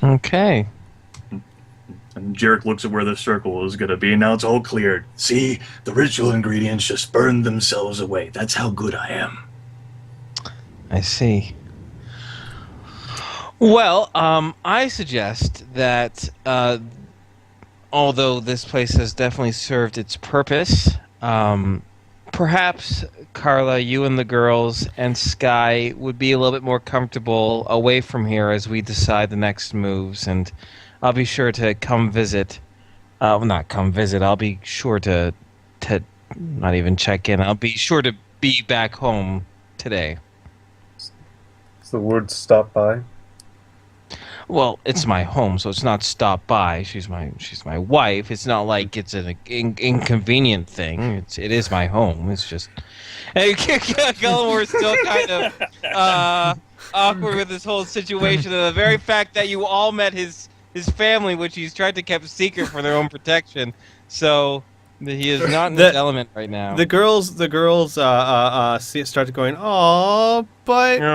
Okay. And Jarek looks at where the circle is going to be. Now it's all cleared. See, the ritual ingredients just burned themselves away. That's how good I am. I see. Well, I suggest that although this place has definitely served its purpose, perhaps Carla, you and the girls and Sky would be a little bit more comfortable away from here as we decide the next moves, and I'll be sure to come visit. Well, not come visit. I'll be sure to not even check in. I'll be sure to be back home today. Is the word stop by? Well, it's my home, so it's not stop by. She's my wife. It's not like it's an inconvenient thing. It is my home. It's just, hey, Gulliver's still kind of awkward with this whole situation, and the very fact that you all met his family, which he's tried to keep secret for their own protection. So he is not in his element right now. The girls start going, "Oh, but we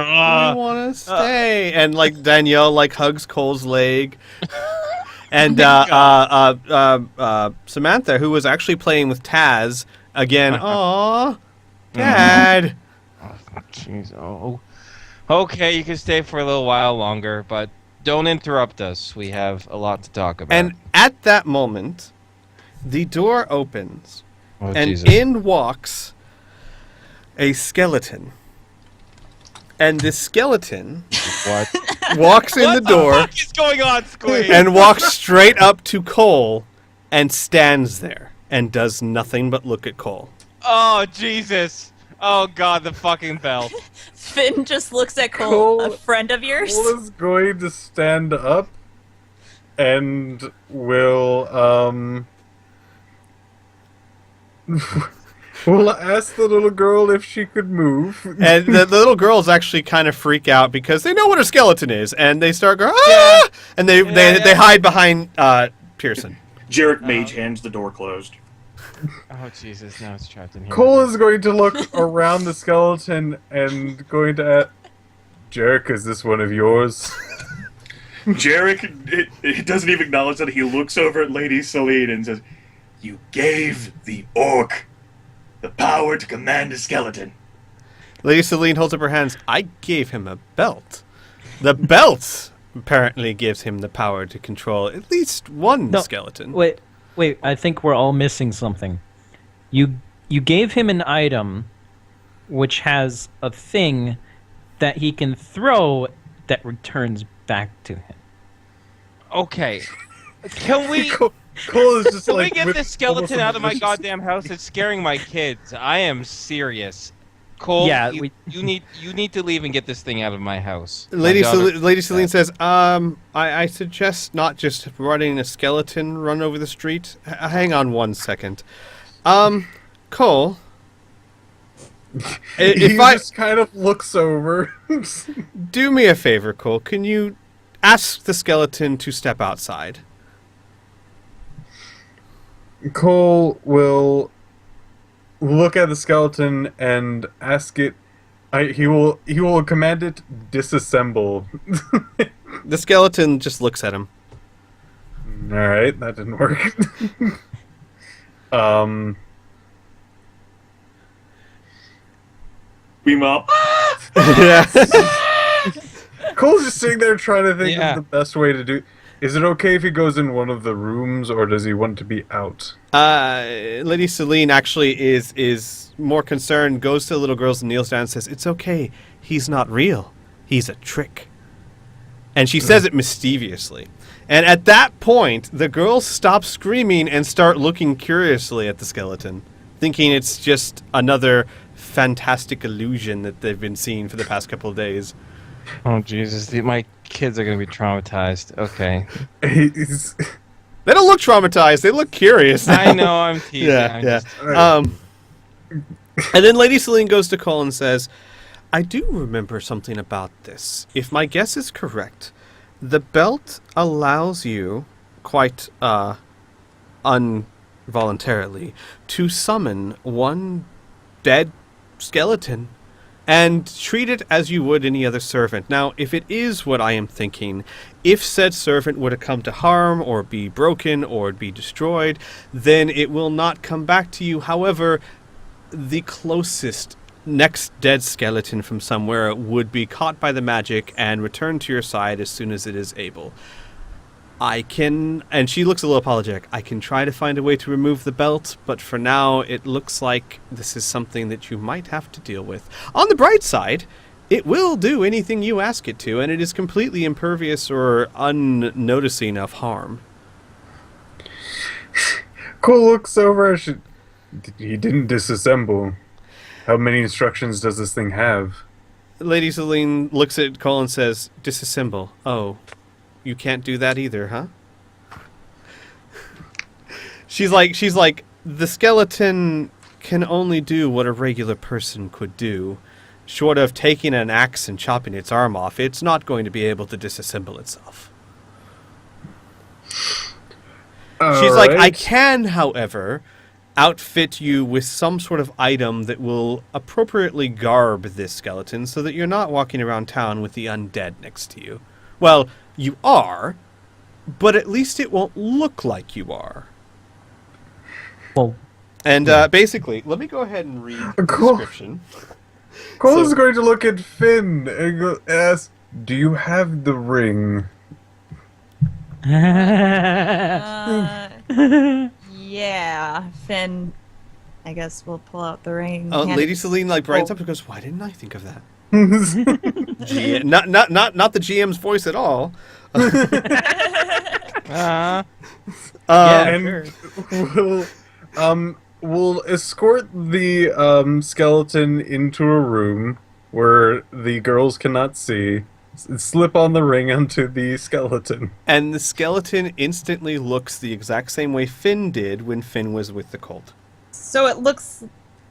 want to stay," and like Danielle like hugs Cole's leg, and Samantha, who was actually playing with Taz again, "Aw, Dad." Jeez, okay, you can stay for a little while longer, but don't interrupt us. We have a lot to talk about. And at that moment, the door opens, and Jesus. in walks a skeleton. And this skeleton walks in the door What is going on, Squeak? and walks straight up to Cole and stands there and does nothing but look at Cole. Oh, Jesus. Oh, God, the fucking bell. Finn just looks at Cole, a Cole- friend of yours. Cole is going to stand up and will will ask the little girl if she could move. And the little girls actually kind of freak out because they know what a skeleton is, and they start going, "Ah!" And they hide behind Pearson. Jarek mage hands, the door closed. Oh, Jesus, now it's trapped in here. Cole is going to look around the skeleton and going to ask, Jarek, is this one of yours? Jarek it doesn't even acknowledge that. He looks over at Lady Celine and says, "You gave the orc the power to command a skeleton." Lady Celine holds up her hands. I gave him a belt. The belt apparently gives him the power to control at least one skeleton. Wait, I think we're all missing something. You gave him an item which has a thing that he can throw that returns back to him. Okay. Can we... Cole is just Can like... we get with this skeleton almost out of my malicious- goddamn house? It's scaring my kids. I am serious. Cole, Yeah, you need to leave and get this thing out of my house. Lady Celine says, I suggest not just running a skeleton run over the street. Hang on one second. Cole, He just kind of looks over. do me a favor, Cole. Can you ask the skeleton to step outside? Cole will look at the skeleton and ask it. He will command it disassemble. The skeleton just looks at him. All right, that didn't work. Beam up. Cole's just sitting there trying to think Yeah. of the best way to do. Is it okay if he goes in one of the rooms, or does he want to be out? Lady Celine actually is more concerned, goes to the little girls and kneels down and says, "It's okay. He's not real. He's a trick." And she says it mischievously. And at that point, the girls stop screaming and start looking curiously at the skeleton, thinking it's just another fantastic illusion that they've been seeing for the past couple of days. Oh, Jesus. My kids are going to be traumatized. Okay. He's, They don't look traumatized. They look curious. I know, I'm teasing. Yeah. And then Lady Celine goes to Cole and says, I do remember something about this. If my guess is correct, the belt allows you, quite involuntarily, to summon one dead skeleton and treat it as you would any other servant. Now, if it is what I am thinking, if said servant were to come to harm or be broken or be destroyed, then it will not come back to you. However, the closest next dead skeleton from somewhere would be caught by the magic and returned to your side as soon as it is able. I can, and she looks a little apologetic, I can try to find a way to remove the belt, but for now it looks like this is something that you might have to deal with. On the bright side, it will do anything you ask it to, and it is completely impervious or unnoticing of harm. Cole looks over. He didn't disassemble. How many instructions does this thing have? Lady Celine looks at Cole and says, disassemble. Oh, you can't do that either, huh? She's like, the skeleton can only do what a regular person could do. Short of taking an axe and chopping its arm off, it's not going to be able to disassemble itself. She's like, I can, however, outfit you with some sort of item that will appropriately garb this skeleton so that you're not walking around town with the undead next to you. Well, you are, but at least it won't look like you are. Well, And basically, let me go ahead and read the Cool. description. Cole So- is going to look at Finn and ask, "Do you have the ring?" Yeah, Finn. I guess we'll pull out the ring. Oh, hand Lady it- Celine brightens up and goes, "Why didn't I think of that?" Not the GM's voice at all. yeah, And sure. we'll escort the skeleton into a room where the girls cannot see. Slip on the ring onto the skeleton. And the skeleton instantly looks the exact same way Finn did when Finn was with the cult. So it looks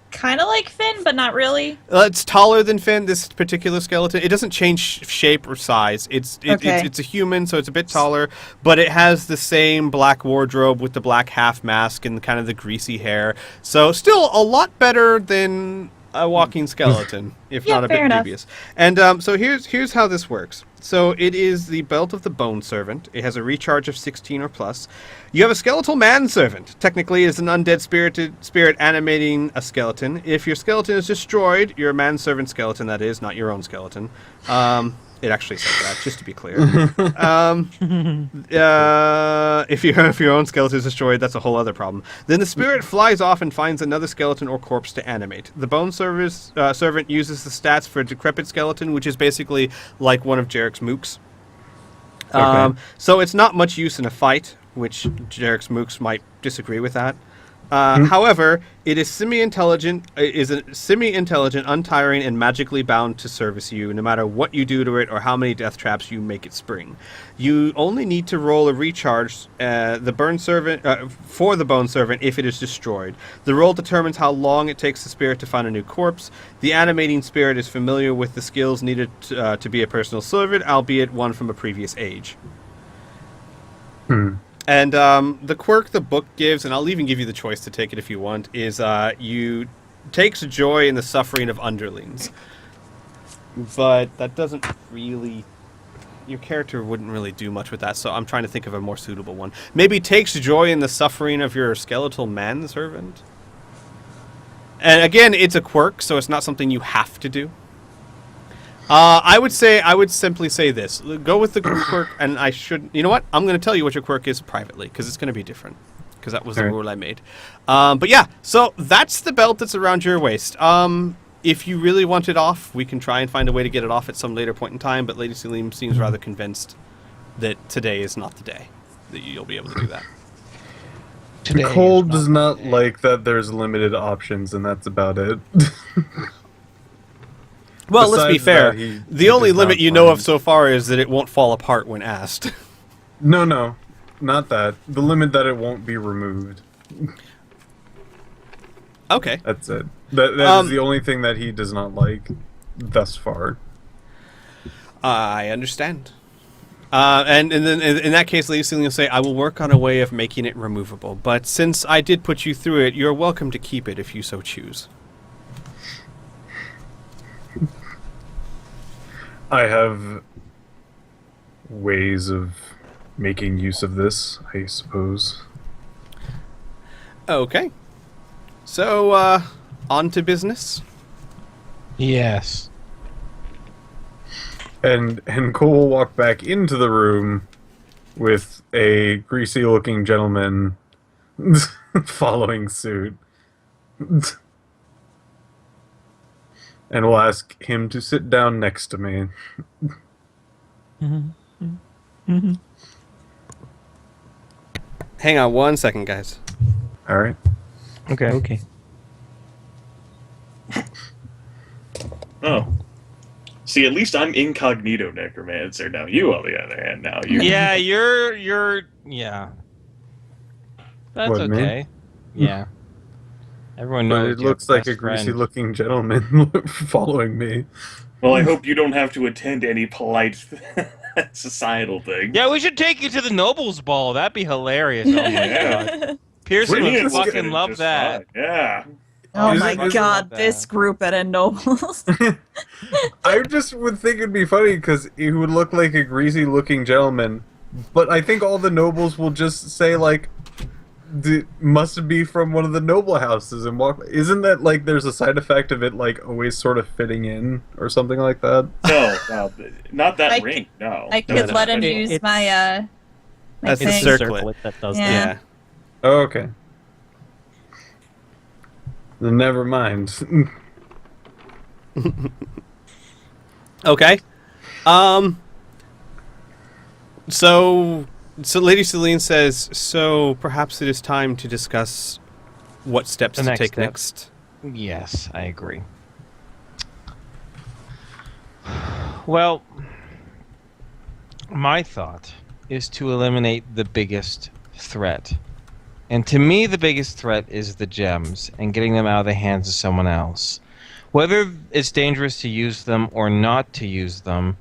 kind of like Finn, but not really. It's taller than Finn, this particular skeleton. It doesn't change shape or size. It's a human, so it's a bit taller, but it has the same black wardrobe with the black half mask and kind of the greasy hair. So still a lot better than a walking skeleton, if Yeah, not a fair bit enough. dubious. And so here's how this works. So it is the belt of the bone servant. It has a recharge of 16 or plus. You have a skeletal manservant. Technically, it's an undead spirit animating a skeleton. If your skeleton is destroyed, your manservant skeleton, that is, not your own skeleton. It actually says that, just to be clear. If your own skeleton is destroyed, that's a whole other problem. Then the spirit flies off and finds another skeleton or corpse to animate. The bone servant uses the stats for a decrepit skeleton, which is basically like one of Jarek's mooks. So it's not much use in a fight, which Jarek's mooks might disagree with that. However, it is semi-intelligent, untiring, and magically bound to service you, no matter what you do to it or how many death traps you make it spring. You only need to roll a recharge for the bone servant if it is destroyed. The roll determines how long it takes the spirit to find a new corpse. The animating spirit is familiar with the skills needed to be a personal servant, albeit one from a previous age. And the quirk the book gives, and I'll even give you the choice to take it if you want, is you takes joy in the suffering of underlings. But that doesn't really... Your character wouldn't really do much with that, so I'm trying to think of a more suitable one. Maybe takes joy in the suffering of your skeletal manservant? And again, it's a quirk, so it's not something you have to do. I would simply say this. Go with the quirk, and I should... You know what? I'm going to tell you what your quirk is privately, because it's going to be different. Because that was the rule I made. But yeah, so that's the belt that's around your waist. If you really want it off, we can try and find a way to get it off at some later point in time, but Lady Selim seems rather convinced that today is not the day that you'll be able to do that. Cole does not like that there's limited options, and that's about it. Well, let's be Besides fair. that, he The only does limit not you know of find- so far is that it won't fall apart when asked. No, not that. The limit that it won't be removed. Okay. That's it. That is the only thing that he does not like thus far. I understand. And then in that case, Lady Celine will say, I will work on a way of making it removable. But since I did put you through it, you're welcome to keep it if you so choose. I have ways of making use of this, I suppose. Okay. So, on to business. Yes. And Cole will walk back into the room with a greasy-looking gentleman following suit. And will ask him to sit down next to me. Hang on 1 second, guys. Alright. Okay. Oh. See, at least I'm incognito necromancer now. You, on the other hand, now you. Yeah, you're yeah. That's What, me? okay. Yeah. Everyone But knows. it your looks like a best friend. greasy-looking gentleman following me. Well, I hope you don't have to attend any polite societal thing. Yeah, we should take you to the Nobles Ball. That'd be hilarious. Oh my Yeah. god. Pearson Brilliant. would We'll get fucking it love just that. fine. Yeah. Oh Is my it- is it- god, this group at a Nobles. I just would think it'd be funny because he would look like a greasy-looking gentleman, but I think all the nobles will just say like, "Must be from one of the noble houses," and walk. Isn't that like there's a side effect of it like always sort of fitting in or something like that? No, not that I ring. No. I could no, let him no. use It's- my That's the thing. circlet. that does Yeah. that. Yeah. Oh, okay. Then never mind. Okay. So Lady Celine says, so perhaps it is time to discuss what steps The to next take step. next. Yes, I agree. Well, my thought is to eliminate the biggest threat. And to me, the biggest threat is the gems and getting them out of the hands of someone else. Whether it's dangerous to use them or not to use them,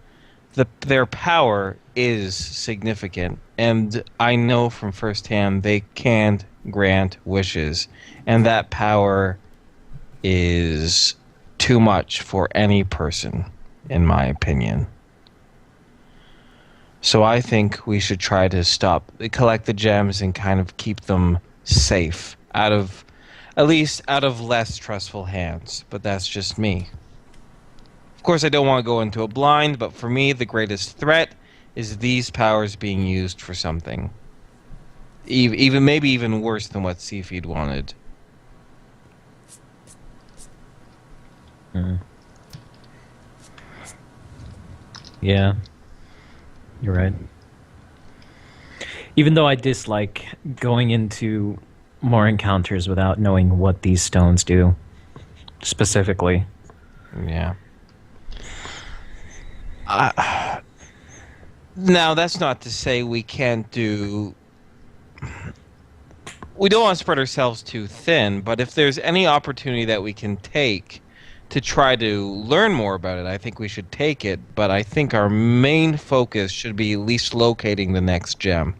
their power is significant. And I know from firsthand they can't grant wishes. And that power is too much for any person, in my opinion. So I think we should try to collect the gems and kind of keep them safe at least out of less trustful hands. But that's just me. Of course, I don't want to go into a blind, but for me, the greatest threat is these powers being used for something. Maybe even worse than what Seafeed wanted. Yeah. You're right. Even though I dislike going into more encounters without knowing what these stones do specifically. Yeah. Now, that's not to say we can't do... We don't want to spread ourselves too thin, but if there's any opportunity that we can take to try to learn more about it, I think we should take it. But I think our main focus should be at least locating the next gem.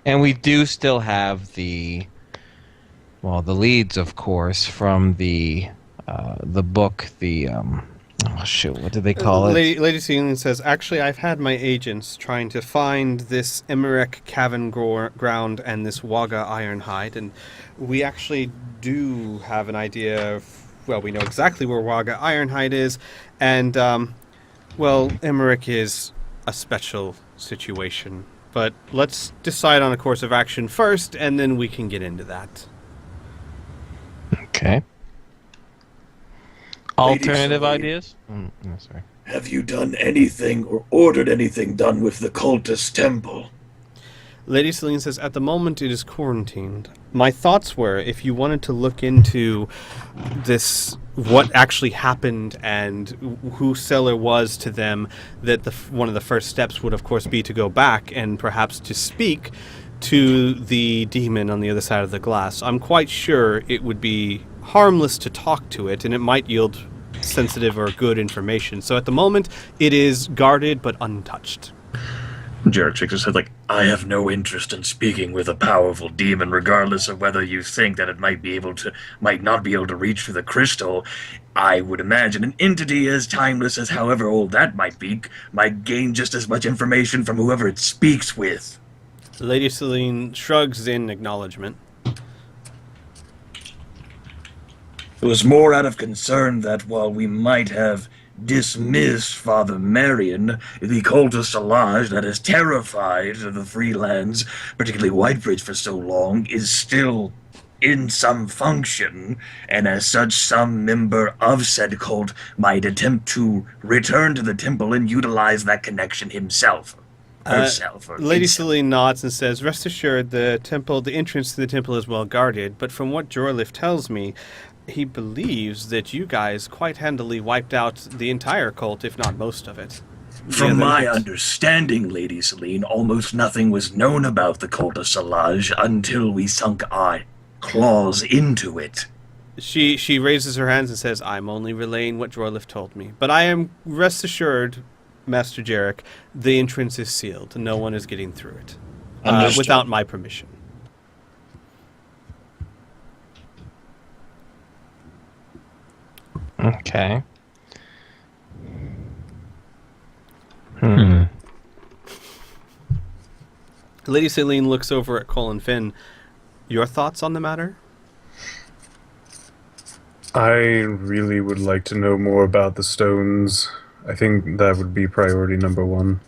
And we do still have the leads, of course, from the book, oh shoot, what did they call it? Lady Celine says, actually, I've had my agents trying to find this Emmerich Cavern ground and this Wagga Ironhide, and we actually do have an idea of, well, we know exactly where Wagga Ironhide is, and, Emmerich is a special situation. But let's decide on a course of action first, and then we can get into that. Okay. Lady Alternative Celine. ideas? No, sorry. Have you done anything or ordered anything done with the cultist temple? Lady Celine says, at the moment it is quarantined. My thoughts were, if you wanted to look into this, what actually happened and who Seller was to them, that one of the first steps would, of course, be to go back and perhaps to speak to the demon on the other side of the glass. I'm quite sure it would be harmless to talk to it, and it might yield sensitive or good information. So at the moment, it is guarded but untouched. Jarek shakes his head like, I have no interest in speaking with a powerful demon, regardless of whether you think that it might not be able to reach through the crystal. I would imagine an entity as timeless as however old that might be might gain just as much information from whoever it speaks with. Lady Celine shrugs in acknowledgement. It was more out of concern that while we might have dismissed Father Marion, the cult of Solage that has terrified the Freelands, particularly Whitebridge, for so long, is still in some function, and as such some member of said cult might attempt to return to the temple and utilize that connection himself. Herself. Or Lady himself. Celine nods and says, "Rest assured, the entrance to the temple is well guarded, but from what Jorlif tells me, he believes that you guys quite handily wiped out the entire cult, if not most of it." From my understanding, Lady Celine, almost nothing was known about the cult of Solage until we sunk our claws into it. She raises her hands and says, "I'm only relaying what Jorlif told me. But I am, rest assured, Master Jarek, the entrance is sealed. No one is getting through it. Without my permission." Okay. Lady Celine looks over at Cole and Finn. Your thoughts on the matter? I really would like to know more about the stones. I think that would be priority number one.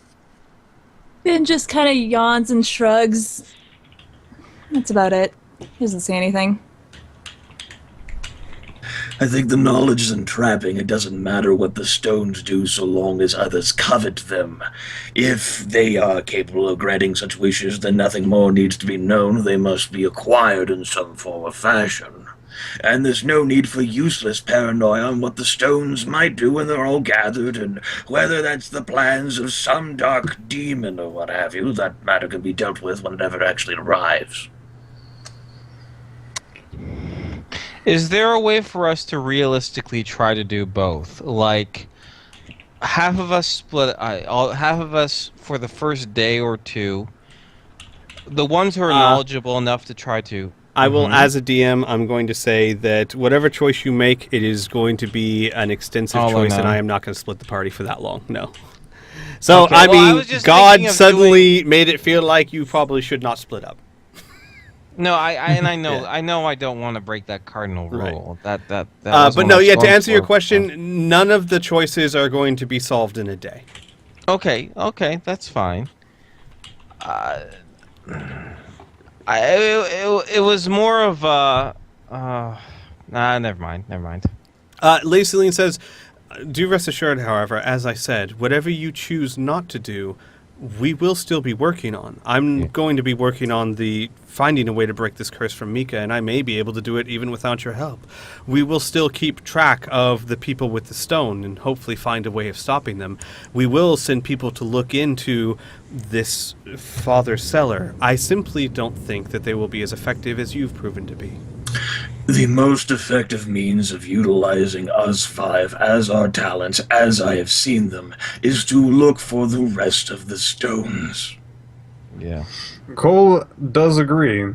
Finn just kind of yawns and shrugs. That's about it. He doesn't say anything. I think the knowledge is entrapping. It doesn't matter what the stones do so long as others covet them. If they are capable of granting such wishes, then nothing more needs to be known. They must be acquired in some form or fashion. And there's no need for useless paranoia on what the stones might do when they're all gathered, and whether that's the plans of some dark demon or what have you. That matter can be dealt with whenever it actually arrives. Is there a way for us to realistically try to do both? Like, half of us half of us for the first day or two, the ones who are knowledgeable enough to try to... I will, as a DM, I'm going to say that whatever choice you make, it is going to be an extensive choice, and I am not going to split the party for that long. No. So, Okay, I well, I mean, was just God thinking of suddenly made it feel like you probably should not split up. No, I know, Yeah. I know, I don't want to break that cardinal Right. rule. That But wasn't no, what I yeah, was to going answer your for. question, none of the choices are going to be solved in a day. Okay, that's fine. It was more of never mind. Lady Celine says, "Do rest assured, however, as I said, whatever you choose not to do, we will still be working on. I'm going to be working on finding a way to break this curse from Mika, and I may be able to do it even without your help. We will still keep track of the people with the stone and hopefully find a way of stopping them. We will send people to look into this Father Cellar. I simply don't think that they will be as effective as you've proven to be." The most effective means of utilizing us five as our talents, as I have seen them, is to look for the rest of the stones. Yeah. Cole does agree.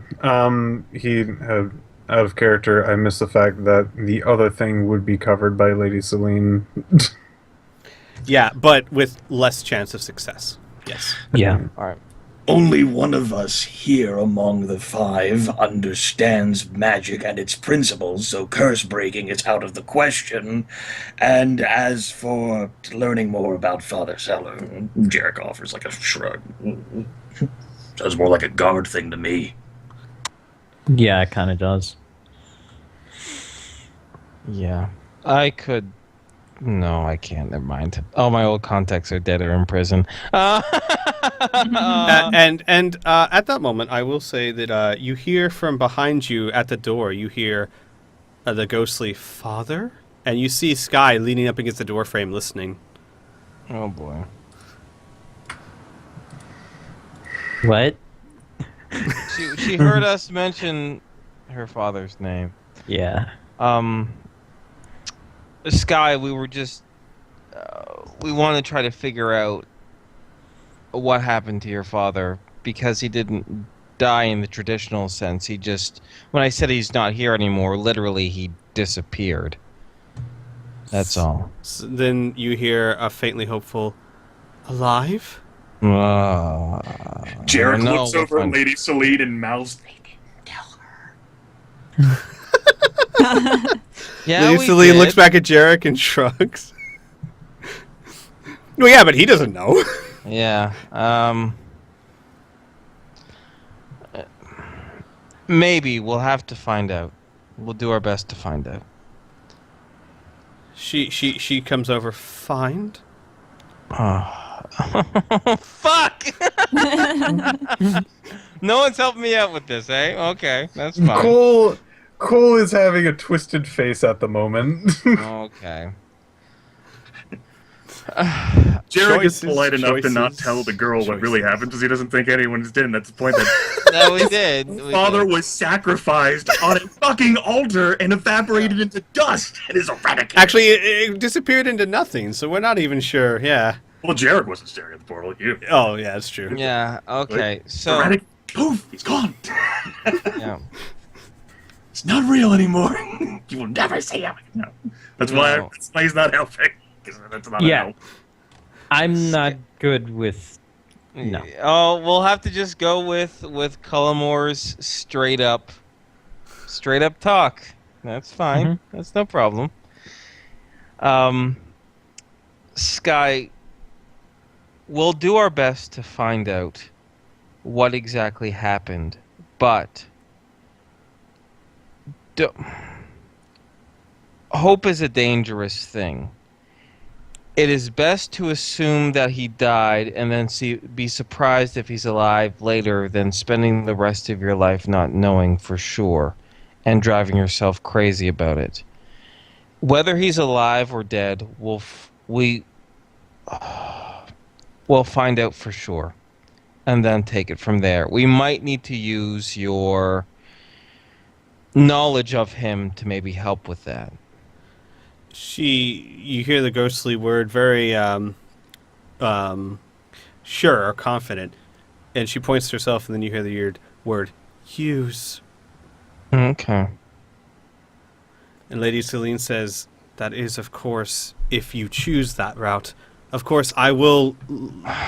He had, out of character, I missed the fact that the other thing would be covered by Lady Celine. Yeah, but with less chance of success. Yes. Yeah. All right. Only one of us here among the five understands magic and its principles, so curse breaking is out of the question. And as for learning more about Father Cellar, Jarek offers like a shrug. Sounds more like a guard thing to me. Yeah, it kind of does. Yeah. I could... No, I can't. Never mind. All my old contacts are dead or in prison. And at that moment, I will say that you hear from behind you at the door, you hear the ghostly "Father?" And you see Sky leaning up against the doorframe listening. Oh, boy. What? She heard us mention her father's name. Yeah. Sky, we were just... we want to try to figure out what happened to your father, because he didn't die in the traditional sense. He just, when I said he's not here anymore, literally he disappeared. That's all. Then you hear a faintly hopeful, alive? Jarek no, looks we'll over at find- Lady Celine and mouths, "They didn't tell her." Yeah, Lady we Celine did. looks back at Jarek and shrugs. Well, yeah, but he doesn't know. Yeah. Maybe we'll have to find out. We'll do our best to find out. She comes over. Find? Fuck! No one's helping me out with this, eh? Okay, that's fine. Cole is having a twisted face at the moment. Okay. Jarek is Choices, polite enough to not choices, tell the girl what really choices. happened because he doesn't think anyone's dead. And that's the point that No, we did. We father did. was sacrificed on a fucking altar and evaporated into dust and is eradicated. Actually, it disappeared into nothing, so we're not even sure. Yeah. Well, Jarek wasn't staring at the portal at you. Oh, yeah, that's true. Yeah, okay. So, Erratic. Poof, he's gone. yeah. It's not real anymore. You will never see him. No. That's why he's not helping. 'Cause that's not a Yeah. help. I'm not good with. No. Oh, we'll have to just go with Cullimore's straight up talk. That's fine. That's no problem. Sky, we'll do our best to find out what exactly happened, but hope is a dangerous thing. It is best to assume that he died and then be surprised if he's alive later than spending the rest of your life not knowing for sure and driving yourself crazy about it. Whether he's alive or dead, we'll find out for sure and then take it from there. We might need to use your knowledge of him to maybe help with that. You hear the ghostly word, very sure or confident, and she points to herself, and then you hear the weird word, use. Okay. And Lady Celine says, that is, of course, if you choose that route. Of course, I will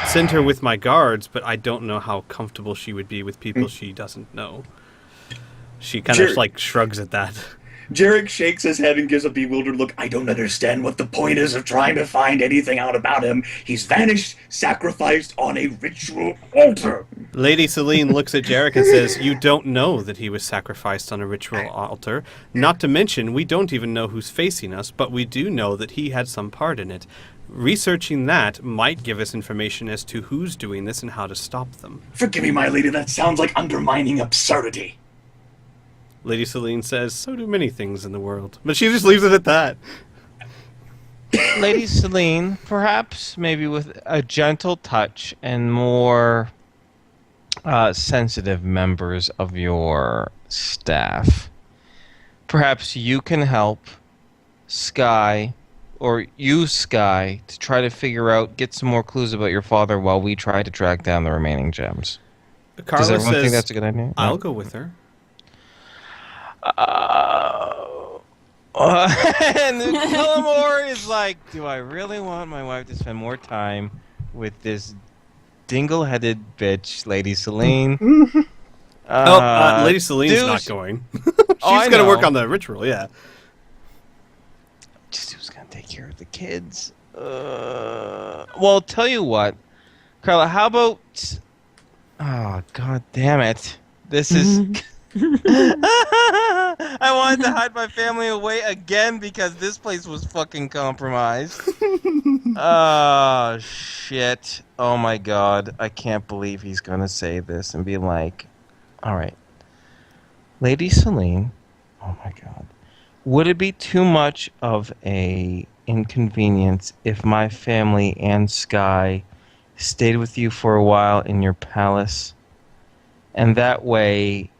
send her with my guards, but I don't know how comfortable she would be with people she doesn't know. She kind of like shrugs at that. Jarek shakes his head and gives a bewildered look. I don't understand what the point is of trying to find anything out about him. He's vanished, sacrificed on a ritual altar. Lady Celine looks at Jarek and says, you don't know that he was sacrificed on a ritual altar. Not to mention, we don't even know who's facing us, but we do know that he had some part in it. Researching that might give us information as to who's doing this and how to stop them. Forgive me, my lady, that sounds like undermining absurdity. Lady Celine says, so do many things in the world. But she just leaves it at that. Lady Celine, perhaps maybe with a gentle touch and more sensitive members of your staff, perhaps you can help Sky, or use Sky, to try to get some more clues about your father while we try to track down the remaining gems. Carla Does everyone says, think that's a good idea? I'll go with her. And Cullimore is like, do I really want my wife to spend more time with this dingle-headed bitch, Lady Celine? Lady Celine's not going. She's going to work on the ritual, yeah. Just who's going to take care of the kids? Well, tell you what, Carla, how about... Oh, god damn it. This is... I wanted to hide my family away again because this place was fucking compromised. Oh, shit. Oh my god. I can't believe he's gonna say this and be like, alright. Lady Celine, oh my god. Would it be too much of a inconvenience if my family and Sky stayed with you for a while in your palace? And that way...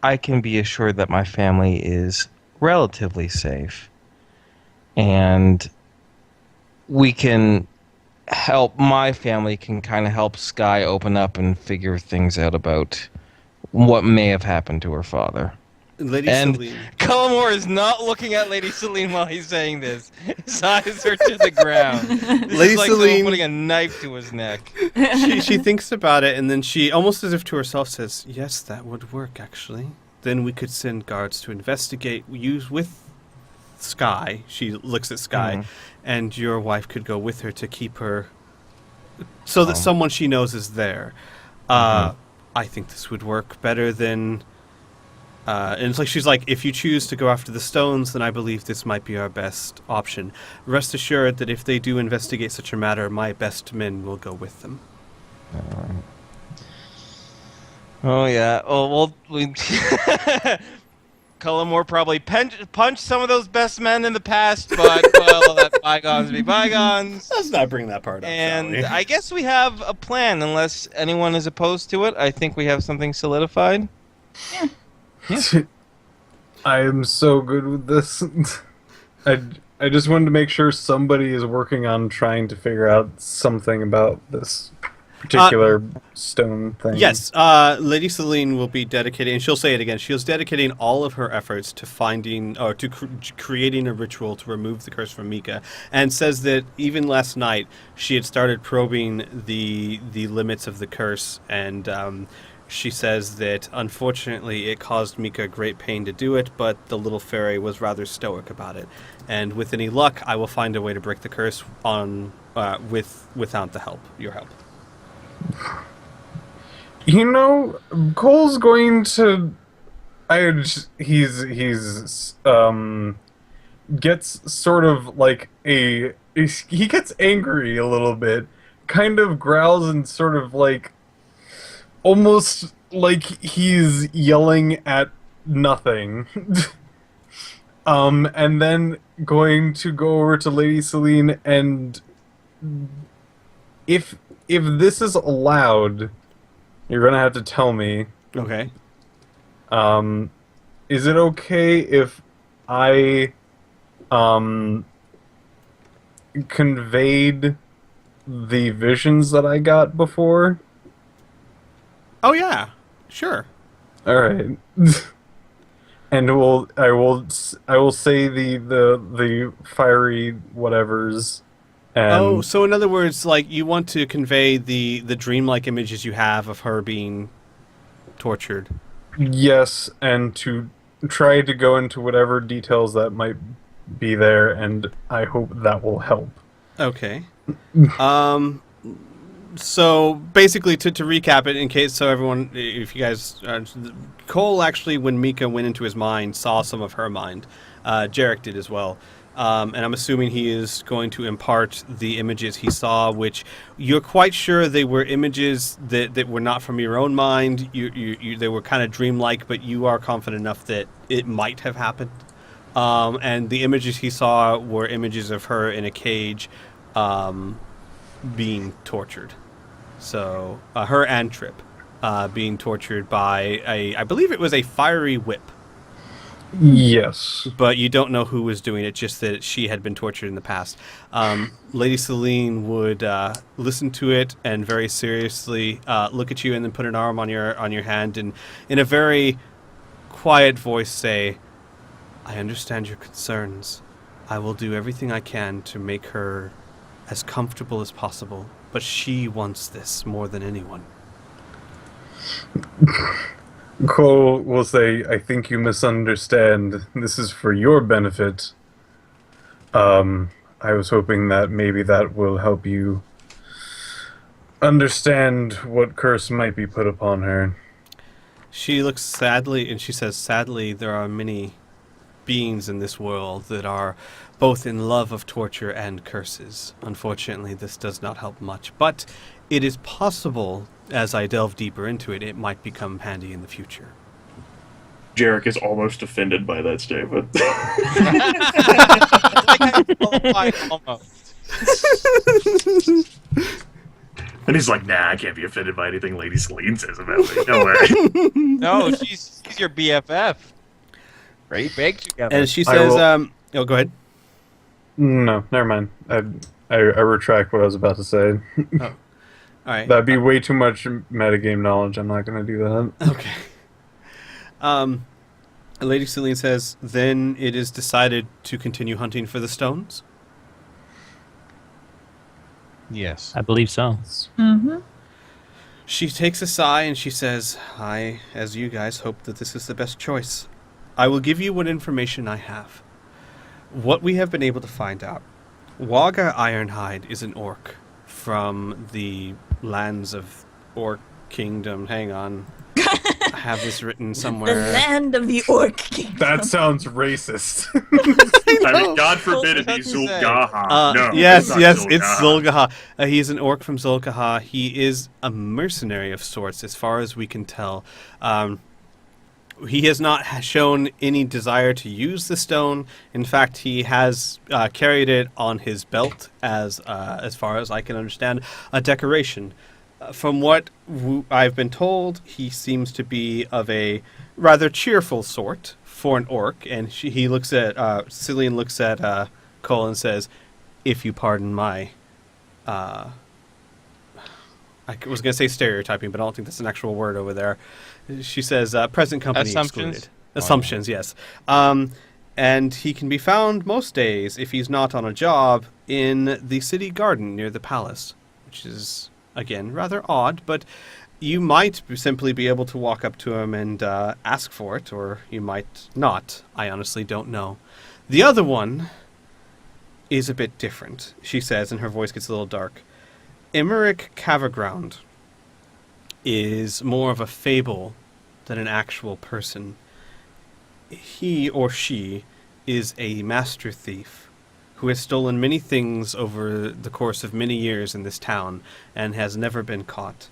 I can be assured that my family is relatively safe. And we can help my family can kind of help Sky open up and figure things out about what may have happened to her father. Lady And Celine. Cullimore is not looking at Lady Celine while he's saying this. His eyes are to the ground. This Lady is like Celine- someone putting a knife to his neck. She thinks about it, and then she, almost as if to herself, says, "Yes, that would work, actually. Then we could send guards to investigate, use with Sky." She looks at Sky, and your wife could go with her to keep her, so that someone she knows is there. I think this would work better than... and it's like she's like, if you choose to go after the stones, then I believe this might be our best option. Rest assured that if they do investigate such a matter, my best men will go with them. Oh, yeah. Oh, well, Cullimore probably punched some of those best men in the past, but, well, let bygones be bygones. Let's not bring that part up, And shall we? I guess we have a plan, unless anyone is opposed to it. I think we have something solidified. I am so good with this. I just wanted to make sure somebody is working on trying to figure out something about this particular stone thing. Yes, Lady Celine will be dedicating, and she'll say it again, she's dedicating all of her efforts to finding, or to creating a ritual to remove the curse from Mika, and says that even last night she had started probing the limits of the curse, and she says that unfortunately it caused Mika great pain to do it, but the little fairy was rather stoic about it. And with any luck, I will find a way to break the curse on without your help. You know, Cole's going to. He's gets sort of like he gets angry a little bit, kind of growls and sort of like almost like he's yelling at nothing. And then going to go over to Lady Celine, and if this is allowed, you're gonna have to tell me. Okay. Is it okay if I conveyed the visions that I got before? Oh yeah, sure. All right. And I will say the fiery whatevers. And So in other words, like you want to convey the dreamlike images you have of her being tortured. yes, and to try to go into whatever details that might be there, and I hope that will help. Okay. So basically, to recap it, in case so everyone, if you guys, Cole actually, when Mika went into his mind, saw some of her mind. Jarek did as well. And I'm assuming he is going to impart the images he saw, which you're quite sure they were images that were not from your own mind. They were kind of dreamlike, but you are confident enough that it might have happened. And the images he saw were images of her in a cage, being tortured. So her and Trip being tortured by I believe it was a fiery whip. Yes. But you don't know who was doing it, just that she had been tortured in the past. Lady Celine would listen to it and very seriously look at you and then put an arm on your hand and in a very quiet voice say, "I understand your concerns. I will do everything I can to make her as comfortable as possible, but she wants this more than anyone." Cole will say, "I think you misunderstand. This is for your benefit. I was hoping that maybe that will help you understand what curse might be put upon her." She looks sadly, and she says, "Sadly, there are many beings in this world that are both in love of torture and curses. Unfortunately, this does not help much, but it is possible, as I delve deeper into it, it might become handy in the future." Jarek is almost offended by that statement. And he's like, "Nah, I can't be offended by anything Lady Celine says about me. No way." No, she's your BFF. Right? Bake together. And she says, will- oh, go ahead. No, never mind. I retract what I was about to say. All right. That'd be way too much metagame knowledge. I'm not going to do that. Okay. Lady Celine says, then it is decided to continue hunting for the stones? Yes. I believe so. Mm-hmm. She takes a sigh and she says, I, as you guys, hope that this is the best choice. I will give you what information I have. What we have been able to find out. Wagga Ironhide is an orc from the lands of Orc Kingdom. Hang on. I have this written The somewhere. land of the orc kingdom. That sounds racist. I mean, God forbid it be What'd you say? Zulgaha. No, Yes, not yes, it's Zulgaha. Zulgaha. He's an orc from Zulgaha. He is a mercenary of sorts, as far as we can tell. He has not shown any desire to use the stone. In fact, he has carried it on his belt as far as I can understand, a decoration. From what I've been told, he seems to be of a rather cheerful sort for an orc. And he looks at Cillian looks at Cole and says, "If you pardon my." I was going to say stereotyping, but I don't think that's an actual word over there. She says, present company Assumptions? excluded. Assumptions, yes. And he can be found most days, if he's not on a job, in the city garden near the palace, which is, again, rather odd, but you might simply be able to walk up to him and ask for it, or you might not. I honestly don't know. The other one is a bit different, she says, and her voice gets a little dark. Emmerich Caverground is more of a fable than an actual person. He or she is a master thief who has stolen many things over the course of many years in this town and has never been caught.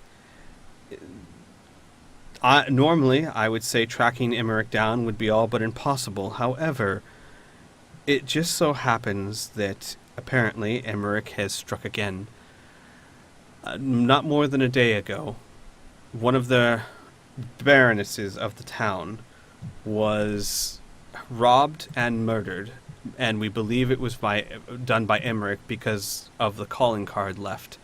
Normally, I would say tracking Emmerich down would be all but impossible. However, it just so happens that apparently Emmerich has struck again. Not more than a day ago, one of the baronesses of the town was robbed and murdered, and we believe it was done by Emmerich because of the calling card left.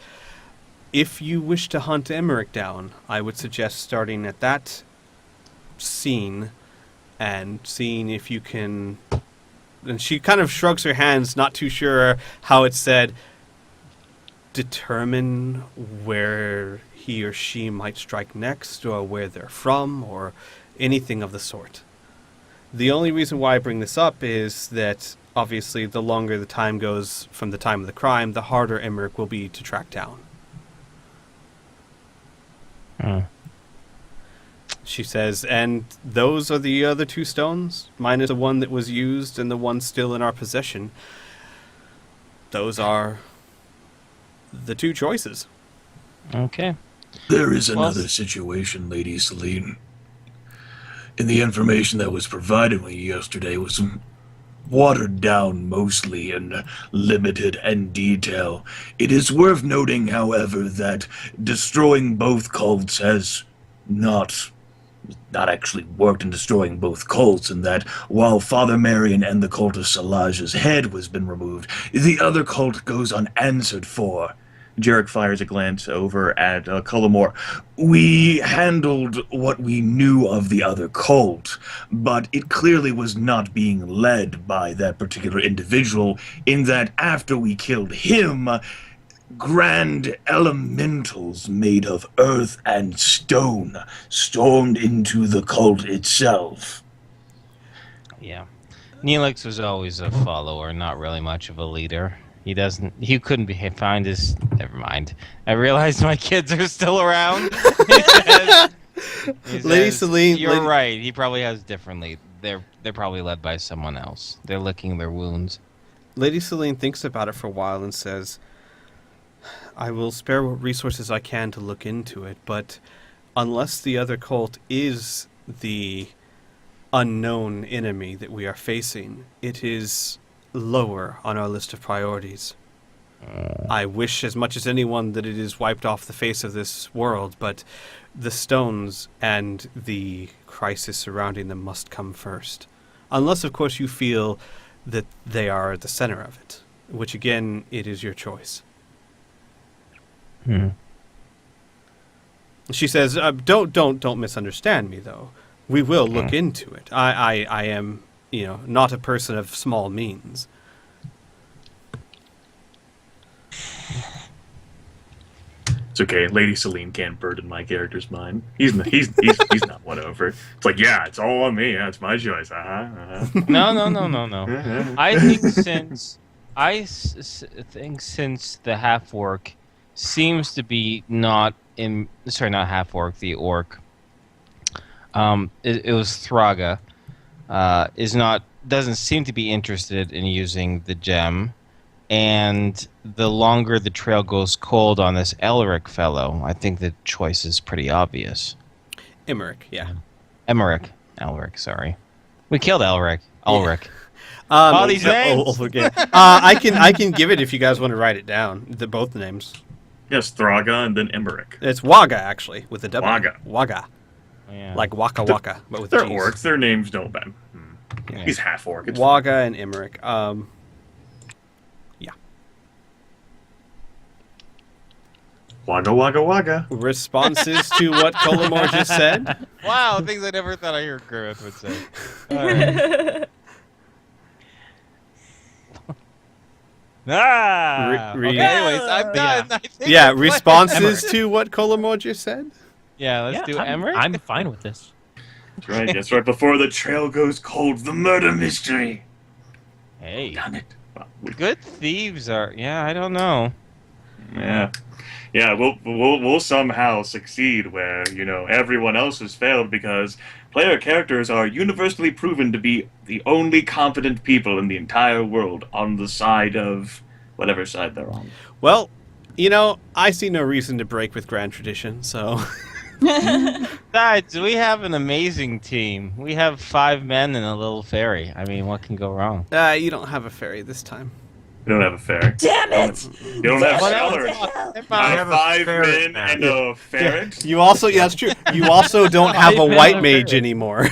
If you wish to hunt Emmerich down, I would suggest starting at that scene and seeing if you can... And she kind of shrugs her hands, not too sure how it's said, determine where he or she might strike next, or where they're from, or anything of the sort. The only reason why I bring this up is that, obviously, the longer the time goes from the time of the crime, the harder Emmerich will be to track down. She says, and those are the other two stones, minus the one that was used and the one still in our possession. Those are the two choices. Okay. There is another situation, Lady Celine. And the information that was provided me yesterday was watered down mostly and limited in detail. It is worth noting, however, that destroying both cults has not actually worked in destroying both cults, and that while Father Marion and the cult of Salage's head was been removed, the other cult goes unanswered for. Jarek fires a glance over at Cullimore. We handled what we knew of the other cult, but it clearly was not being led by that particular individual, in that after we killed him, grand elementals made of earth and stone stormed into the cult itself. Yeah. Neelix was always a follower, not really much of a leader. He couldn't find his, never mind. I realized my kids are still around. Lady Celine, you're right. He probably has differently. They're probably led by someone else. They're licking their wounds. Lady Celine thinks about it for a while and says, I will spare what resources I can to look into it, but unless the other cult is the unknown enemy that we are facing, it is lower on our list of priorities. I wish as much as anyone that it is wiped off the face of this world, but the stones and the crisis surrounding them must come first. Unless, of course, you feel that they are at the center of it. which again, it is your choice. Hmm. She says, don't misunderstand me, though. We will look into it. I am, not a person of small means. It's okay. Lady Celine can't burden my character's mind. He's not won over. It's like, yeah, it's all on me. Yeah, it's my choice. No. I think since the half orc seems to be not half orc, the orc. It was Thraga. Doesn't seem to be interested in using the gem. And the longer the trail goes cold on this Elric fellow, I think the choice is pretty obvious. Emmerich, yeah. Elric, sorry. We killed Elric. Ulrich. All these names. I can give it if you guys want to write it down. Both the names. Yes, Thraga and then Emmerich. It's Waga, actually, with a W. Waga. Yeah. Like Waka Waka, but with They're G's. orcs. Their names don't matter. Yeah. He's half orc. It's Waga and Emmerich. Wagga wagga wagga. Responses to what Colomore just said? Wow, things I never thought I heard Griffith would say. All right. Okay, anyways, I'm done. I think Yeah, I'm responses to what Colomore just said? Yeah, let's do Emmerich. I'm fine with this. That's right. That's right. Before the trail goes cold, the murder mystery. Hey, Done it. Well, good thieves are. Yeah, I don't know. Yeah, we'll somehow succeed where, everyone else has failed because player characters are universally proven to be the only competent people in the entire world on the side of whatever side they're on. Well, I see no reason to break with grand tradition, so... Besides, we have an amazing team. We have 5 men and a little fairy. I mean, what can go wrong? You don't have a fairy this time. You don't have a fairy. Damn it! You don't have What Celery. else? I have have a 5 ferret men now. and a ferret. You also, yeah, that's true. You also don't have a I've been white on a mage fairy. anymore.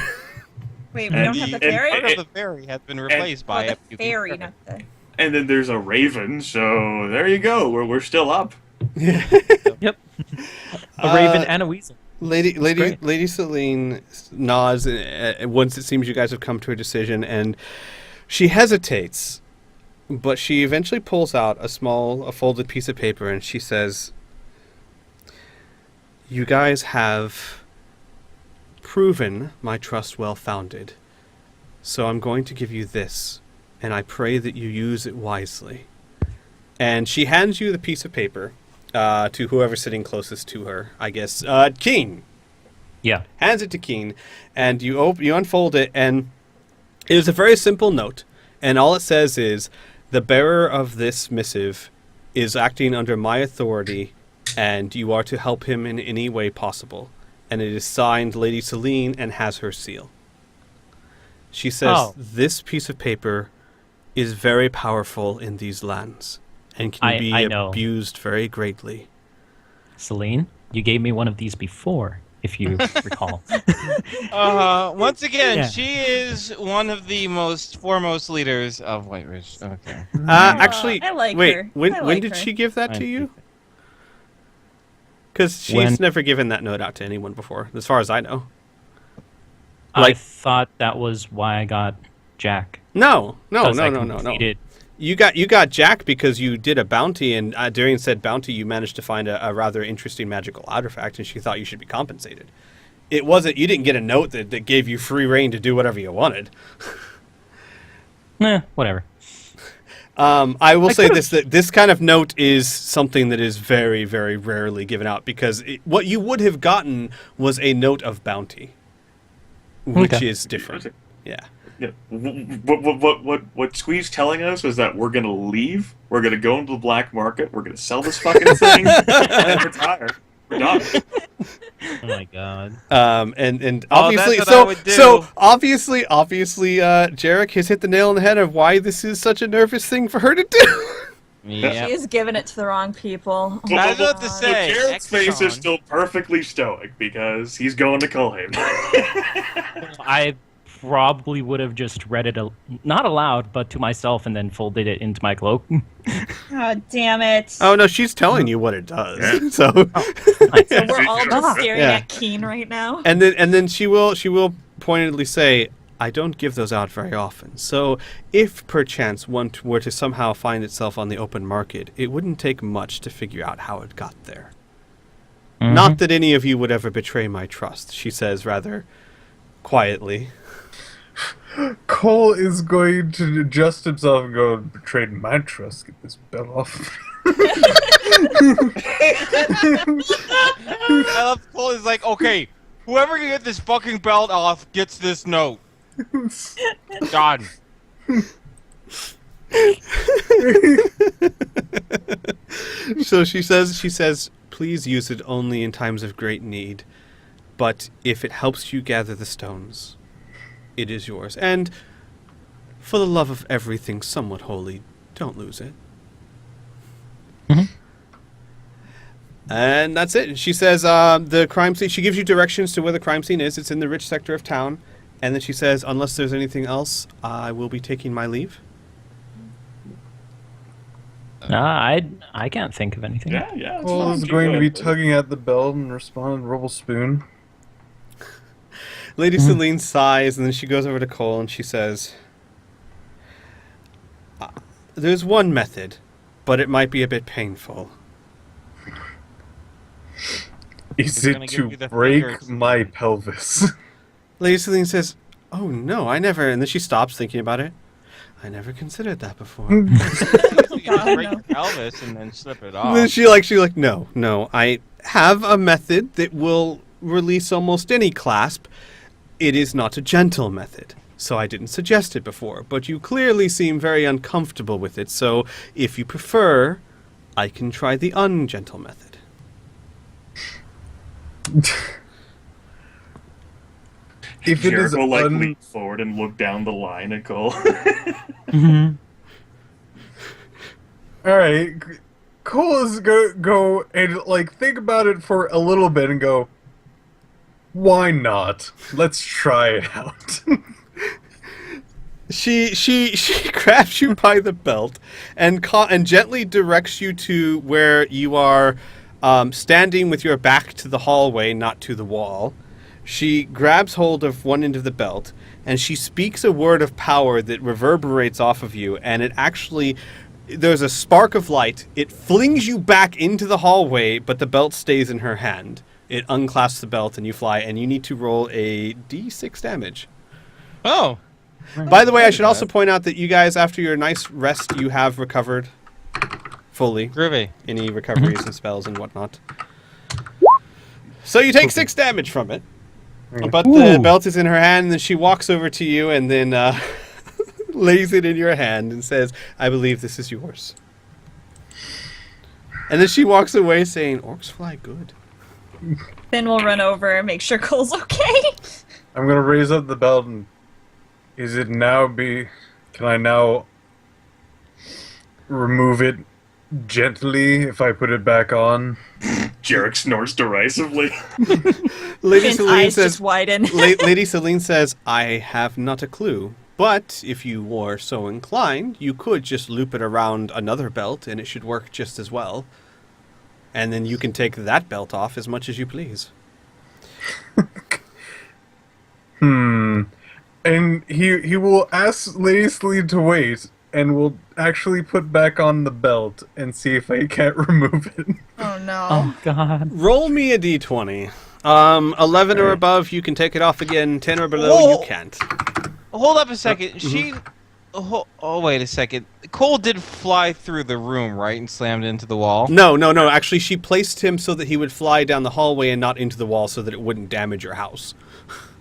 Wait, we And don't have the and- fairy? Part of the fairy has been replaced by Oh, a the fairy, not the... And then there's a raven, so there you go. We're still up. Yep. A raven and a weasel. Lady Celine nods once it seems you guys have come to a decision, and she hesitates, but she eventually pulls out a folded piece of paper, and she says, "You guys have proven my trust well-founded, so I'm going to give you this, and I pray that you use it wisely." And she hands you the piece of paper. To whoever's sitting closest to her, I guess. Keen Yeah. hands it to Keen, and you unfold it, and it is a very simple note, and all it says is, "The bearer of this missive is acting under my authority, and you are to help him in any way possible." And it is signed Lady Celine and has her seal. She says, Oh. "This piece of paper is very powerful in these lands, and can be I know. abused very greatly." Celine, you gave me one of these before, if you recall. Once again, Yeah. she is one of the foremost leaders of White Ridge. Okay. Actually, I like wait, her. when I when like did her. she give that I to you? think Because she's When- never given that note out to anyone before, as far as I know. I Like- thought that was why I got Jack. No. 'Cause I No. completed- You got Jack because you did a bounty, and during said bounty, you managed to find a rather interesting magical artifact, and she thought you should be compensated. It wasn't. You didn't get a note that gave you free reign to do whatever you wanted. Whatever. I will say this: that this kind of note is something that is very, very rarely given out, because what you would have gotten was a note of bounty, which Okay. is different. Yeah. Yeah. What Squee's telling us was that we're gonna leave. We're gonna go into the black market. We're gonna sell this fucking thing and retire. We're done. Oh my god. And Oh, obviously, that's what I would do. so obviously, Jarek has hit the nail on the head of why this is such a nervous thing for her to do. Yeah. She is giving it to the wrong people. Oh I my was about to God. say, Jared's face is Exxon. still perfectly stoic because he's going to Culham. I probably would have just read it, not aloud, but to myself, and then folded it into my cloak. God damn it. Oh no, she's telling you what it does. Yeah. So, So we're all just staring Yeah. at Keen right now. and then she will pointedly say, "I don't give those out very often. So, if perchance one were to somehow find itself on the open market, it wouldn't take much to figure out how it got there. Not that any of you would ever betray my trust," she says rather quietly. Cole is going to adjust himself and go, betrayed my trust, get this belt off. I love Cole is like, okay, whoever can get this fucking belt off gets this note. Done. So she says, "Please use it only in times of great need. But if it helps you gather the stones, it is yours. And for the love of everything somewhat holy, don't lose it." And that's it. She says the crime scene, she gives you directions to where the crime scene is. It's in the rich sector of town. And then she says, "Unless there's anything else, I will be taking my leave." I can't think of anything. Yeah. It's Cole fine, is keep going to be going. tugging at the belt and responding, Rubble Spoon. Lady Celine sighs, and then she goes over to Cole and she says, "There's one method, but it might be a bit painful." Is He's it gonna give to you the break fingers. my pelvis? Lady Celine says, "Oh no, I never," and then she stops thinking about it. "I never considered that before." You can God, break no. Elvis and then slip it And then off. she like, no, I have a method that will release almost any clasp. It is not a gentle method, so I didn't suggest it before, but you clearly seem very uncomfortable with it, so if you prefer, I can try the ungentle method. If it is Jared will like un- lean forward and look down the line at Cole. Alright, Cole is gonna go and, like, think about it for a little bit and go, why not? Let's try it out. She grabs you by the belt and gently directs you to where you are standing with your back to the hallway, not to the wall. She grabs hold of one end of the belt and she speaks a word of power that reverberates off of you, and it actually, there's a spark of light. It flings you back into the hallway, but the belt stays in her hand. It unclasps the belt and you fly, and you need to roll a d6 damage. Oh. By the way, I should also point out that you guys, after your nice rest, you have recovered fully Groovy. any recoveries and spells and whatnot. So you take 6 damage from it, but the belt is in her hand, and then she walks over to you and then lays it in your hand and says, "I believe this is yours." And then she walks away saying, "Orcs fly good." Then we'll run over and make sure Cole's okay. I'm gonna raise up the belt and can I now remove it gently if I put it back on? Jarek snorts derisively. Lady Finn's Celine eyes says, just widen. Lady Celine says, "I have not a clue. But if you were so inclined, you could just loop it around another belt and it should work just as well. And then you can take that belt off as much as you please." And he will ask Lady Celine to wait, and will actually put back on the belt and see if I can't remove it. Oh no. Oh God. Roll me a d20. 11 or above, you can take it off again. 10 or below, Whoa. you can't. Hold up a second. She. Oh, wait a second. Cole did fly through the room, right, and slammed into the wall. No. Actually, she placed him so that he would fly down the hallway and not into the wall so that it wouldn't damage your house.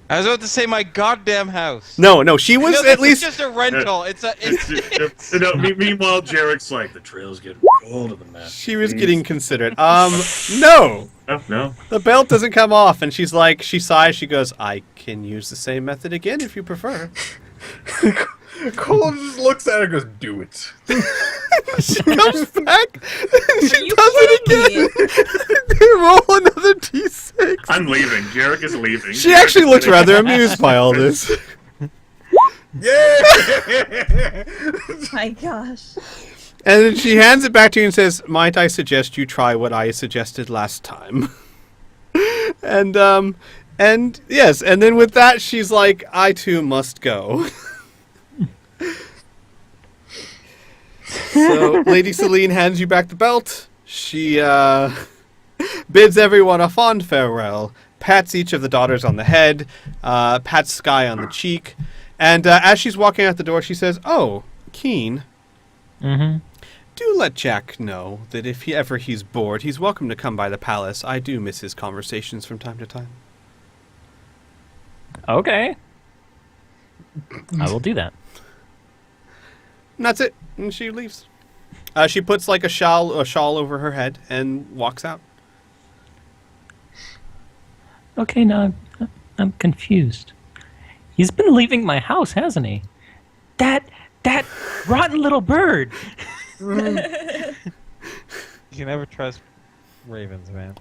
I was about to say my goddamn house. No, she was No, at this is least... just a rental. It's a. It's, Meanwhile, Jarek's like, the trail's getting cold in the mess. She was getting considerate. No! Oh, no. The belt doesn't come off, and she's like, she sighs, she goes, "I can use the same method again if you prefer." Cole just looks at her and goes, "Do it." She comes back, and she you does it kidding again. They roll another d6. I'm leaving. Jarek is leaving. She Jarek actually is looks leaving. rather amused by all this. Yeah! My gosh. And then she hands it back to you and says, "Might I suggest you try what I suggested last time?" and yes, and then with that, she's like, "I too must go." So Lady Celine hands you back the belt. She bids everyone a fond farewell, pats each of the daughters on the head, pats Sky on the cheek, and as she's walking out the door, she says, "Oh, Keen, Mm-hmm. do let Jack know that if he's bored, he's welcome to come by the palace. I do miss his conversations from time to time." Okay. I will do that. And that's it. And she leaves. She puts like a shawl over her head and walks out. Okay, now I'm confused. He's been leaving my house, hasn't he? That rotten little bird. You can never trust ravens, man.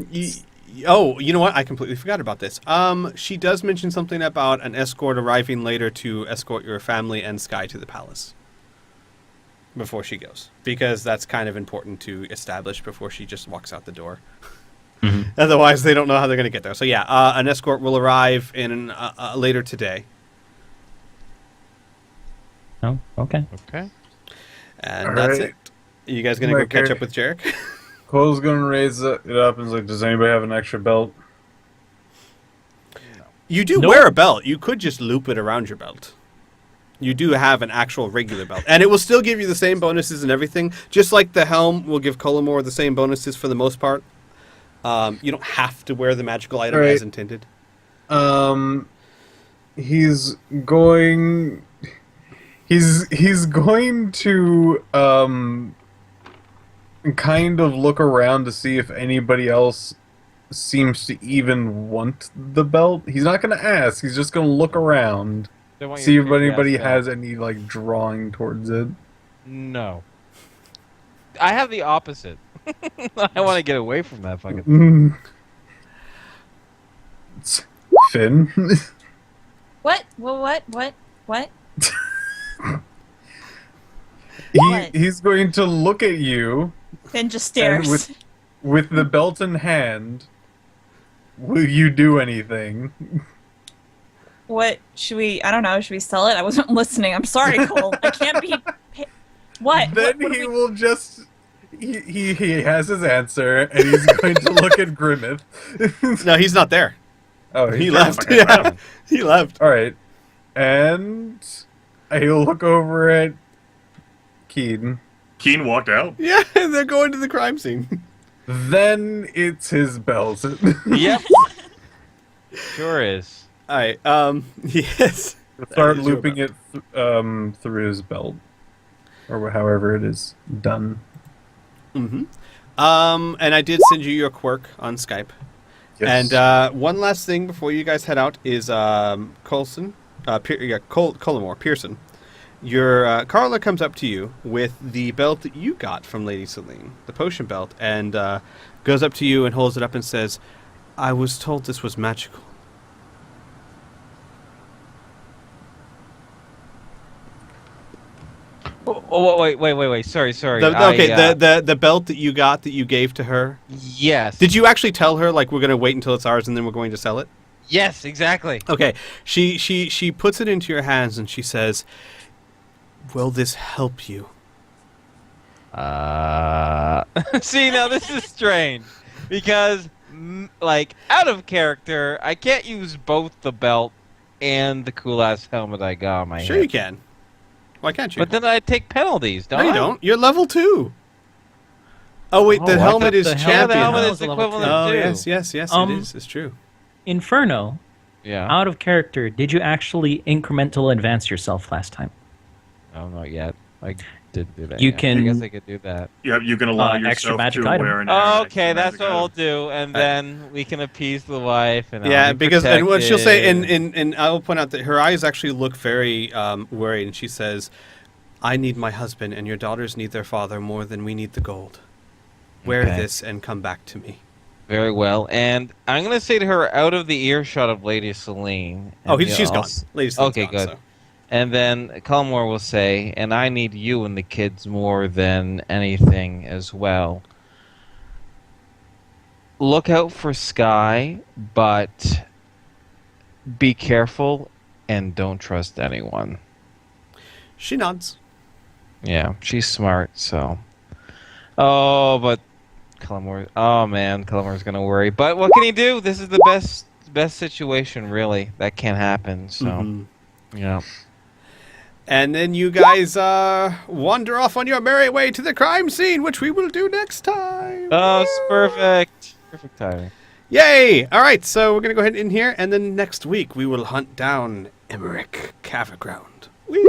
You know what? I completely forgot about this. She does mention something about an escort arriving later to escort your family and Sky to the palace before she goes, because that's kind of important to establish before she just walks out the door. Mm-hmm. Otherwise, they don't know how they're going to get there. So yeah, an escort will arrive in later today. Oh, okay. Okay. And All that's right. it. You guys going to go catch up with Jarek? Cole's gonna raise it up and is like, "Does anybody have an extra belt?" You do wear a belt. You could just loop it around your belt. You do have an actual regular belt. And it will still give you the same bonuses and everything. Just like the helm will give Colomore the same bonuses for the most part. You don't have to wear the magical item Right. as intended. He's going to kind of look around to see if anybody else seems to even want the belt. He's not going to ask. He's just going to look around, Don't want see your if anybody creepy-ass has any like drawing towards it. belt. No. I have the opposite. I want to get away from that fucking. Finn. What? What? What? What? He's going to look at you. Finn just And stares. with the belt in hand, will you do anything? What should we? I don't know. Should we sell it? I wasn't listening. I'm sorry, Cole. I can't be. What? Then what he will just. He has his answer, and he's going to look at Grimmeth. No, he's not there. Oh, He he's left. okay. Yeah, he left. All right, and he'll look over at Keaton. Keen walked out. Yeah, they're going to the crime scene. Then it's his belt. Yep. Sure is. All right. Yes. Start is your looping it through his belt, or however it is done. Mm-hmm. And I did send you your quirk on Skype. Yes. And one last thing before you guys head out is Colson, Colomore, Pearson. Your Carla comes up to you with the belt that you got from Lady Celine, the potion belt, and goes up to you and holds it up and says, "I was told this was magical." Oh, wait. Sorry. The belt that you got that you gave to her. Yes. Did you actually tell her like we're going to wait until it's ours and then we're going to sell it? Yes, exactly. Okay. She puts it into your hands and she says, "Will this help you?" See, now this is strange because, like, out of character, I can't use both the belt and the cool ass helmet I got on my Sure head. you can. Why can't you? But then I take penalties, don't no, I? you don't. You're level 2. Oh wait, Oh, the I helmet thought is the champion. the helmet was is a level equivalent 2. Oh to. yes, it is. It's true. Inferno, Yeah. out of character, did you actually incremental advance yourself last time? No, not yet. I did do that. You yeah. can- I guess I could do that. Yeah, you can allow Extra yourself magic to item. wear an Oh, extra okay, that's magic what item. we'll do, and then we can appease the wife. And Yeah, I'll be because and what she'll say, protected. and I will point out that her eyes actually look very worried, and she says, "I need my husband, and your daughters need their father more than we need the gold. Wear Okay. this and come back to me." Very well, and I'm gonna say to her, out of the earshot of Lady Celine. Oh, and, she's gone. also- Lady Celine's Okay, gone, good. so. And then Cullimore will say, and I need you and the kids more than anything as well. Look out for Sky, but be careful and don't trust anyone. She nods. Yeah, she's smart, so. Oh, but Cullimore. Oh man, Cullimore's gonna worry. But what can he do? This is the best situation, really. That can't happen. So, yeah. And then you guys wander off on your merry way to the crime scene, which we will do next time. Oh, it's perfect. Perfect timing. Yay! All right, so we're going to go ahead in here, and then next week we will hunt down Emmerich Caverground. Whee!